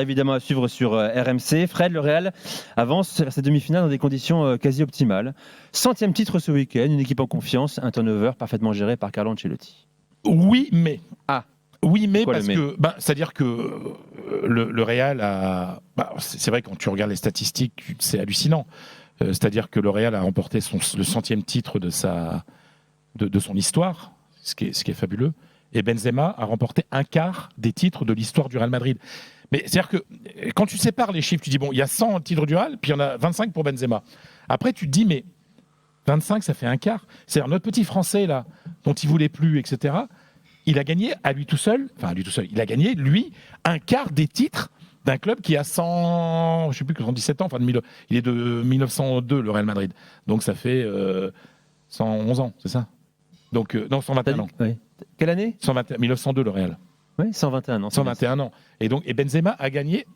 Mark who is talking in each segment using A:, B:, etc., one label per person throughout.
A: Évidemment à suivre sur RMC. Fred, le Real avance vers cette demi-finale dans des conditions quasi optimales. 100e titre ce week-end, une équipe en confiance, un turnover parfaitement géré par Carlo Ancelotti.
B: Oui, mais.
A: Ah.
B: Oui, mais
A: Pourquoi
B: parce que. C'est-à-dire que le Real a. C'est vrai, quand tu regardes les statistiques, c'est hallucinant. C'est-à-dire que le Real a remporté le 100e titre de son histoire, ce qui est fabuleux. Et Benzema a remporté un quart des titres de l'histoire du Real Madrid. Mais c'est-à-dire que quand tu sépares les chiffres, tu dis, bon, il y a 100 titres du Real, puis il y en a 25 pour Benzema. Après, tu te dis, mais 25, ça fait un quart. C'est-à-dire notre petit Français, là, dont il voulait plus, etc., il a gagné à lui tout seul, il a gagné, lui, un quart des titres d'un club qui a 100, je ne sais plus, 117 ans, il est de 1902, le Real Madrid. Donc ça fait 111 ans, c'est ça? Donc, non, 121 ans.
A: Oui. Quelle année?
B: 1902, le Real.
A: Oui, 121 ans.
B: 121 ans. Et Benzema a gagné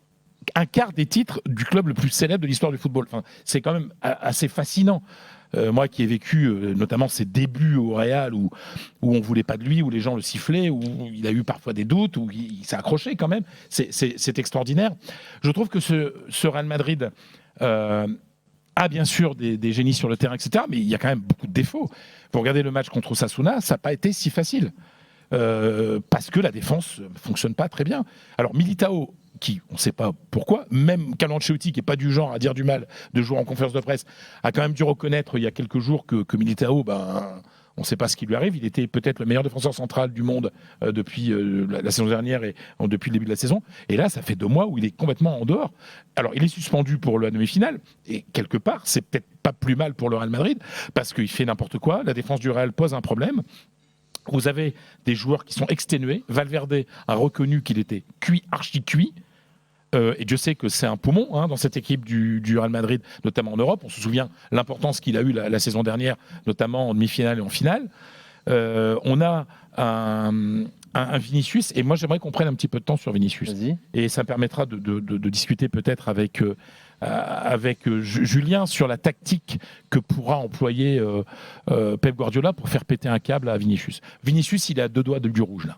B: un quart des titres du club le plus célèbre de l'histoire du football. Enfin, c'est quand même assez fascinant. Moi qui ai vécu notamment ses débuts au Real où on ne voulait pas de lui, où les gens le sifflaient, où il a eu parfois des doutes, où il s'est accroché quand même. C'est extraordinaire. Je trouve que ce Real Madrid a bien sûr des génies sur le terrain, etc. Mais il y a quand même beaucoup de défauts. Vous regardez le match contre Osasuna, ça n'a pas été si facile. Parce que la défense ne fonctionne pas très bien. Alors Militao, on ne sait pas pourquoi, même Carlo Ancelotti, qui n'est pas du genre à dire du mal de jouer en conférence de presse, a quand même dû reconnaître il y a quelques jours que Militao, on ne sait pas ce qui lui arrive. Il était peut-être le meilleur défenseur central du monde depuis la saison dernière et depuis le début de la saison. Et là, ça fait 2 mois où il est complètement en dehors. Alors, il est suspendu pour la demi-finale. Et quelque part, c'est peut-être pas plus mal pour le Real Madrid parce qu'il fait n'importe quoi. La défense du Real pose un problème. Vous avez des joueurs qui sont exténués. Valverde a reconnu qu'il était cuit, archi cuit. Et Dieu sait que c'est un poumon dans cette équipe du Real Madrid, notamment en Europe. On se souvient l'importance qu'il a eu la saison dernière, notamment en demi-finale et en finale. On a un Vinicius, et moi j'aimerais qu'on prenne un petit peu de temps sur Vinicius.
A: Vas-y.
B: Et ça permettra de discuter peut-être avec Julien sur la tactique que pourra employer Pep Guardiola pour faire péter un câble à Vinicius. Vinicius, il est à 2 doigts du rouge là.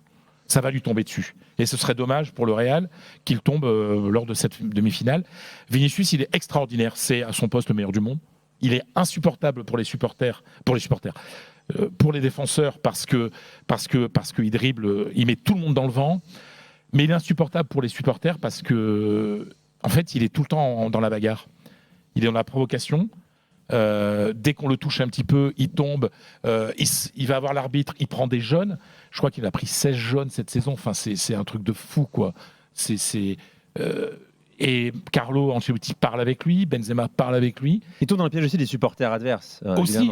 B: Ça va lui tomber dessus. Et ce serait dommage pour le Real qu'il tombe lors de cette demi-finale. Vinicius, il est extraordinaire. C'est à son poste le meilleur du monde. Il est insupportable pour les supporters. Pour les défenseurs parce qu'il dribble, il met tout le monde dans le vent. Mais il est insupportable pour les supporters parce que, en fait, il est tout le temps dans la bagarre. Il est dans la provocation. Dès qu'on le touche un petit peu, il tombe. Il va avoir l'arbitre, il prend des jaunes. Je crois qu'il a pris 16 jaunes cette saison. Enfin, c'est un truc de fou, quoi. Et Carlo Ancelotti parle avec lui, Benzema parle avec lui.
A: Il tombe dans le piège aussi des supporters adverses.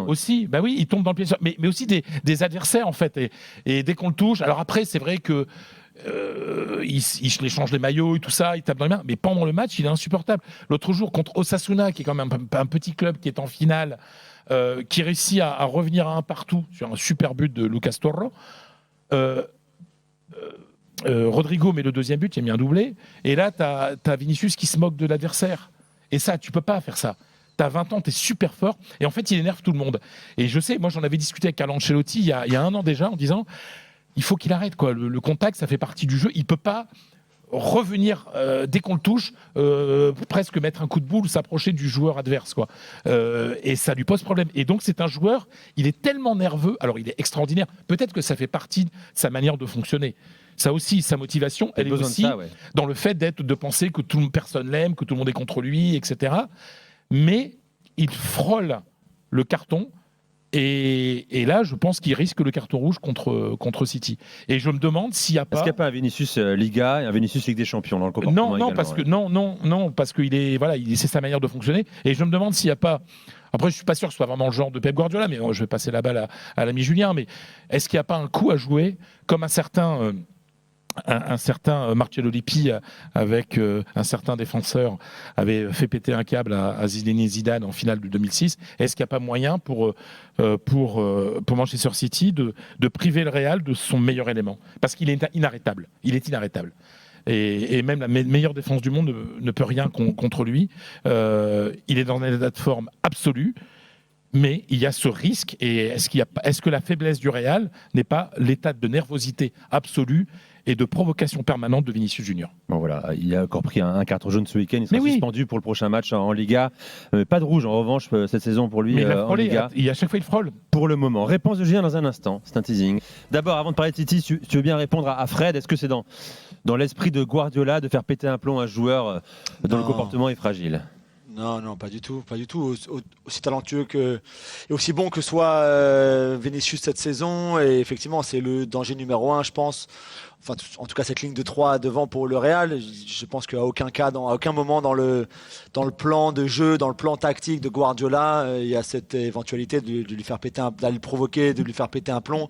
B: Aussi. Bah oui, il tombe dans le piège, mais aussi des adversaires, en fait. Et dès qu'on le touche, alors après, c'est vrai que il échange les maillots et tout ça, il tape dans les mains, mais pendant le match, il est insupportable. L'autre jour, contre Osasuna, qui est quand même un petit club qui est en finale, qui réussit à revenir à un partout sur un super but de Lucas Torro. Rodrigo met le deuxième but, il a mis un doublé, et là, tu as Vinicius qui se moque de l'adversaire. Et ça, tu peux pas faire ça. T'as 20 ans, t'es super fort, et en fait, il énerve tout le monde. Et je sais, moi, j'en avais discuté avec Carlo Ancelotti il y a 1 an déjà, en disant il faut qu'il arrête, quoi. Le contact, ça fait partie du jeu. Il peut pas revenir dès qu'on le touche, presque mettre un coup de boule, s'approcher du joueur adverse, quoi. Et ça lui pose problème. Et donc c'est un joueur, il est tellement nerveux. Alors il est extraordinaire. Peut-être que ça fait partie de sa manière de fonctionner. Ça aussi, sa motivation, elle est aussi dans le fait de penser que personne l'aime, que tout le monde est contre lui, etc. Mais il frôle le carton. Et là, je pense qu'il risque le carton rouge contre City. Et je me demande s'il n'y a pas...
A: Est-ce qu'il n'y a pas un Vinicius Liga et un Vinicius Ligue des Champions dans le comportement?
B: Non, parce qu'il est, c'est sa manière de fonctionner. Et je me demande s'il n'y a pas... Après, je ne suis pas sûr que ce soit vraiment le genre de Pep Guardiola, mais je vais passer la balle à l'ami Julien. Mais est-ce qu'il n'y a pas un coup à jouer, comme un certain Marcello Lippi avec un certain défenseur avait fait péter un câble à Zinedine Zidane en finale de 2006. Est-ce qu'il n'y a pas moyen pour Manchester City de priver le Real de son meilleur élément? Parce qu'il est inarrêtable. Il est inarrêtable. Et même la meilleure défense du monde ne peut rien contre lui. Il est dans un état de forme absolu. Mais il y a ce risque. Et est-ce que la faiblesse du Real n'est pas l'état de nervosité absolue et de provocation permanente de Vinicius Junior.
A: Bon, voilà, il a encore pris un carton jaune ce week-end. Il sera
B: Mais oui.
A: suspendu pour le prochain match en Liga. Pas de rouge, en revanche, cette saison pour lui
B: Mais il a
A: en
B: frôlé,
A: Liga.
B: à chaque fois il frôle.
A: Pour le moment. Réponse de Julien dans un instant. C'est un teasing. D'abord, avant de parler de City, tu veux bien répondre à Fred. Est-ce que c'est dans l'esprit de Guardiola de faire péter un plomb à un joueur dont le comportement est fragile?
C: Non, pas du tout. Aussi talentueux et aussi bon que soit Vinicius cette saison. Et effectivement, c'est le danger numéro 1, je pense. Enfin, en tout cas, cette ligne de 3 devant pour le Real. Je pense qu'à aucun cas, à aucun moment dans le plan de jeu, dans le plan tactique de Guardiola, il y a cette éventualité de lui faire péter d'aller le provoquer, de lui faire péter un plomb.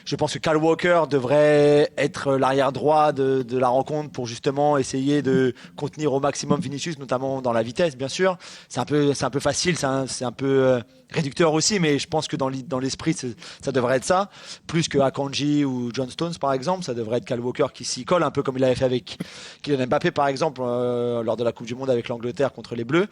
C: Je pense que Kyle Walker devrait être l'arrière droit de la rencontre pour justement essayer de contenir au maximum Vinicius, notamment dans la vitesse, bien sûr. C'est un peu facile, c'est un peu réducteur aussi, mais je pense que dans l'esprit, ça devrait être ça. Plus que Akanji ou John Stones, par exemple, ça devrait être Kyle Walker qui s'y colle, un peu comme il avait fait avec Kylian Mbappé, par exemple, lors de la Coupe du Monde avec l'Angleterre contre les Bleus.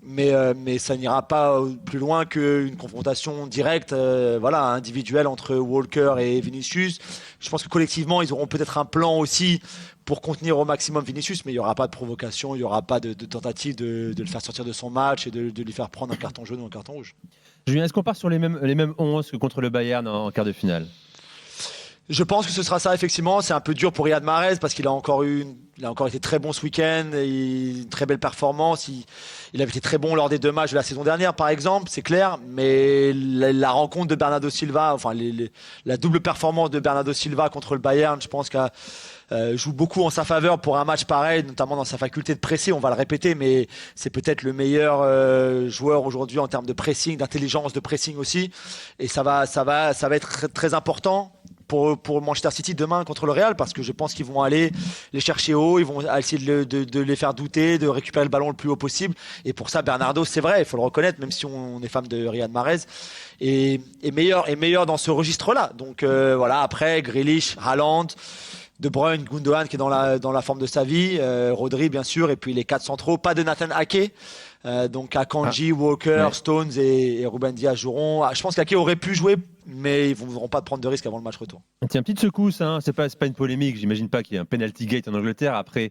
C: Mais ça n'ira pas plus loin qu'une confrontation directe, individuelle entre Walker et Vinicius. Je pense que collectivement, ils auront peut-être un plan aussi pour contenir au maximum Vinicius, mais il n'y aura pas de provocation, il n'y aura pas de tentative de le faire sortir de son match et de lui faire prendre un carton jaune ou un carton rouge.
A: Julien, est-ce qu'on part sur les mêmes 11 que contre le Bayern en quart de finale?
C: Je pense que ce sera ça, effectivement. C'est un peu dur pour Riyad Mahrez parce qu'il a encore été très bon ce week-end, et une très belle performance. Il avait été très bon lors des 2 matchs de la saison dernière, par exemple, c'est clair. Mais la rencontre de Bernardo Silva, enfin la double performance de Bernardo Silva contre le Bayern, je pense qu'elle joue beaucoup en sa faveur pour un match pareil, notamment dans sa faculté de presser. On va le répéter, mais c'est peut-être le meilleur joueur aujourd'hui en termes de pressing, d'intelligence de pressing aussi. Et ça va être très, très important pour Manchester City demain contre le Real, parce que je pense qu'ils vont aller les chercher haut, ils vont essayer de les faire douter, de récupérer le ballon le plus haut possible. Et pour ça, Bernardo, c'est vrai, il faut le reconnaître, même si on est fan de Riyad Mahrez, est meilleur dans ce registre-là. Donc après, Grealish, Haaland, De Bruyne, Gundogan qui est dans la forme de sa vie, Rodri bien sûr, et puis les 4 centraux, pas de Nathan Ake. Donc Akanji, Walker, Stones et Ruben Dias joueront. Je pense qu'Ake aurait pu jouer, mais ils ne voudront pas prendre de risques avant le match retour.
A: Tiens, petite secousse, hein. C'est pas une polémique, j'imagine pas qu'il y ait un penalty gate en Angleterre après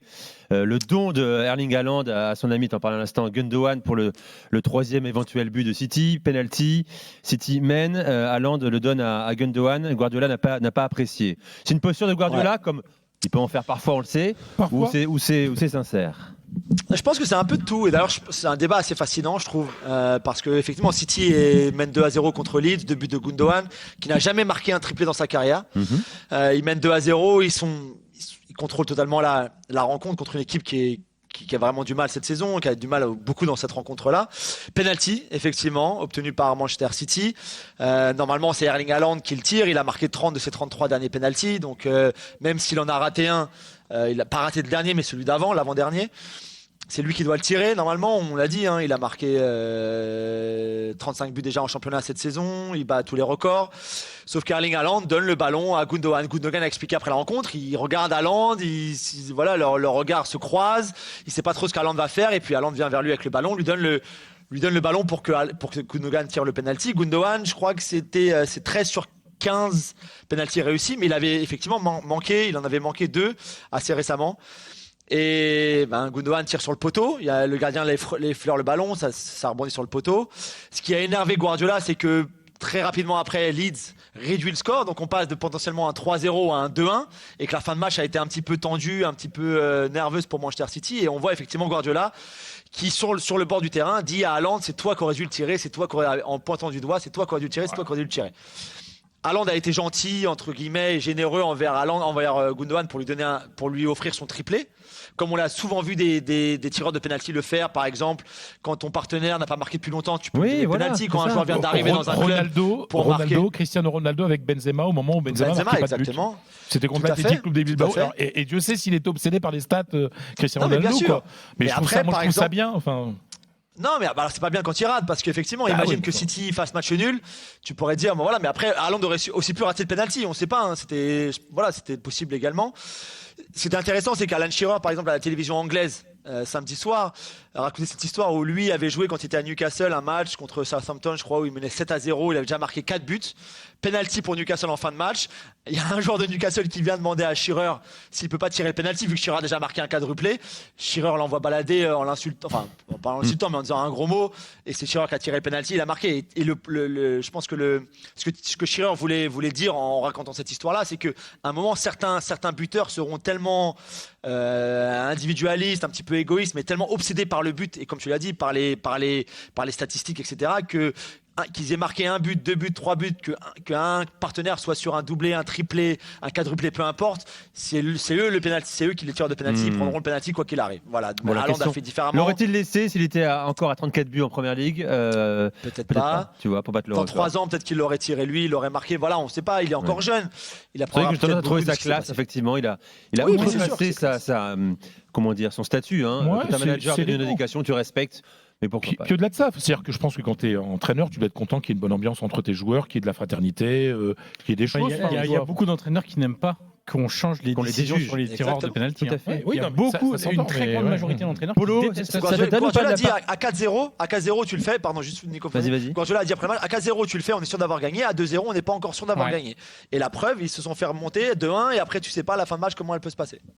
A: le don de Erling Haaland à son ami, t'en parlais à l'instant, Gundogan pour le 3e éventuel but de City, penalty, City mène, Haaland le donne à Gundogan, Guardiola n'a pas apprécié. C'est une posture de Guardiola, comme il peut en faire parfois, on le sait, ou c'est sincère?
C: Je pense que c'est un peu de tout, et d'ailleurs c'est un débat assez fascinant, je trouve, parce que effectivement City mène 2-0 contre Leeds, 2 buts de Gundogan, qui n'a jamais marqué un triplé dans sa carrière. Ils mènent 2-0, ils contrôlent totalement la rencontre contre une équipe qui a vraiment du mal cette saison, qui a du mal beaucoup dans cette rencontre-là. Penalty, effectivement, obtenu par Manchester City. Normalement, c'est Erling Haaland qui le tire. Il a marqué 30 de ses 33 derniers penalties. Donc, même s'il en a raté un, il n'a pas raté le dernier, mais celui d'avant, l'avant-dernier. C'est lui qui doit le tirer. Normalement, on l'a dit, il a marqué 35 buts déjà en championnat cette saison. Il bat tous les records. Sauf qu'Erling Haaland donne le ballon à Gundogan. Gundogan a expliqué après la rencontre. Il regarde Haaland. Leur regard se croise. Il ne sait pas trop ce qu'Haaland va faire. Et puis Haaland vient vers lui avec le ballon, lui donne le ballon pour que Gundogan tire le penalty. Gundogan, je crois que c'est 13 sur 15 penalty réussis, mais il avait effectivement manqué. Il en avait manqué 2 assez récemment. Et Gundogan tire sur le poteau, le gardien effleure le ballon, ça rebondit sur le poteau. Ce qui a énervé Guardiola, c'est que très rapidement après, Leeds réduit le score, donc on passe de potentiellement un 3-0 à un 2-1, et que la fin de match a été un petit peu tendue, un petit peu nerveuse pour Manchester City, et on voit effectivement Guardiola qui sur le bord du terrain dit à Haaland, c'est toi qui aurais dû le tirer, c'est toi en pointant du doigt, c'est toi qui aurais dû le tirer, c'est toi qui aurais dû le tirer. Haaland a été gentil, entre guillemets, et généreux envers Gundogan pour lui offrir son triplé. Comme on l'a souvent vu des tireurs de penalty le faire, par exemple, quand ton partenaire n'a pas marqué depuis longtemps, tu peux tirer penalty quand un joueur vient d'arriver dans un club pour marquer.
B: Cristiano Ronaldo avec Benzema au moment où Benzema
C: exactement.
B: C'était contre l'Athletic Club de Bilbao. Et Dieu sait s'il est obsédé par les stats, Cristiano Ronaldo.
C: Bien sûr.
B: Mais je trouve ça bien. Enfin.
C: Non, mais c'est pas bien quand il rate, parce qu'effectivement, imagine que City fasse match nul, tu pourrais dire, mais après, Haaland aurait aussi pu rater le penalty, on sait pas, c'était possible également. Ce qui était intéressant, c'est qu'Alan Shearer, par exemple, à la télévision anglaise, samedi soir, raconté cette histoire où lui avait joué quand il était à Newcastle un match contre Southampton, je crois, où il menait 7-0. Il avait déjà marqué 4 buts. Penalty pour Newcastle en fin de match. Il y a un joueur de Newcastle qui vient demander à Shearer s'il peut pas tirer le penalty vu que Shearer a déjà marqué un quadruplé. Shearer l'envoie balader en l'insultant, enfin pas en l'insultant mais en disant un gros mot. Et c'est Shearer qui a tiré le penalty. Il a marqué. Et je pense que ce que Shearer voulait dire en racontant cette histoire-là, c'est que à un moment certains buteurs seront tellement individualistes, un petit peu égoïstes, mais tellement obsédés par le but et comme tu l'as dit par les statistiques, etc. que qu'ils aient marqué un but, 2 buts, 3 buts, qu'un partenaire soit sur un doublé, un triplé, un quadruplé, peu importe, c'est eux le penalty, c'est eux qui les tirent de penalty, ils prendront le penalty quoi qu'il arrive. Voilà.
A: Bon,
C: Haaland a fait différemment.
A: L'aurait-il laissé s'il était encore à 34 buts en première ligue
C: Peut-être pas.
A: Tu vois, pour battre le
C: dans
A: record.
C: 3 ans, peut-être qu'il l'aurait tiré lui, il l'aurait marqué. Voilà, on ne sait pas. Il est encore jeune. Il a
A: C'est vrai que
C: peut-être
A: a trouvé
C: beaucoup
A: sa
C: de ce qui s'est
A: classe,
C: passé.
A: effectivement. Il a
C: Oui, mais c'est
A: outrepassé
C: sûr,
A: comment dire, son statut. Hein.
B: Ouais,
A: Quand un manager
B: c'est
A: donne une
B: élégant.
A: indication, tu respectes. Mais pourquoi pas
B: Puis au-delà de ça, c'est-à-dire que je pense que quand tu es entraîneur, tu dois être content qu'il y ait une bonne ambiance entre tes joueurs, qu'il y ait de la fraternité, qu'il y ait des
D: Enfin,
B: choses.
D: il y a beaucoup d'entraîneurs qui n'aiment pas qu'on change les
A: Qu'on les
D: décisions
A: déjuge.
D: sur les tireurs de
C: Exactement.
D: penalty.
A: Tout à fait.
B: Oui,
D: Il y a
B: non, mais
D: beaucoup,
B: ça
D: une
B: s'entend,
D: très
B: mais
D: grande
B: ouais.
D: majorité d'entraîneurs
A: Polo,
D: qui détestent ça.
A: ça te donne ou pas
C: Guardiola
A: de la
C: dit à 4-0, tu le fais, pardon, juste Nico.
A: Vas-y.
C: Guardiola a dit après le match, à 4-0, tu le fais, on est sûr d'avoir gagné. À 2-0, on n'est pas encore sûr d'avoir
D: Ouais.
C: gagné. Et la preuve, ils se sont fait remonter 2-1 et après, tu sais pas à la fin de match comment elle peut se passer.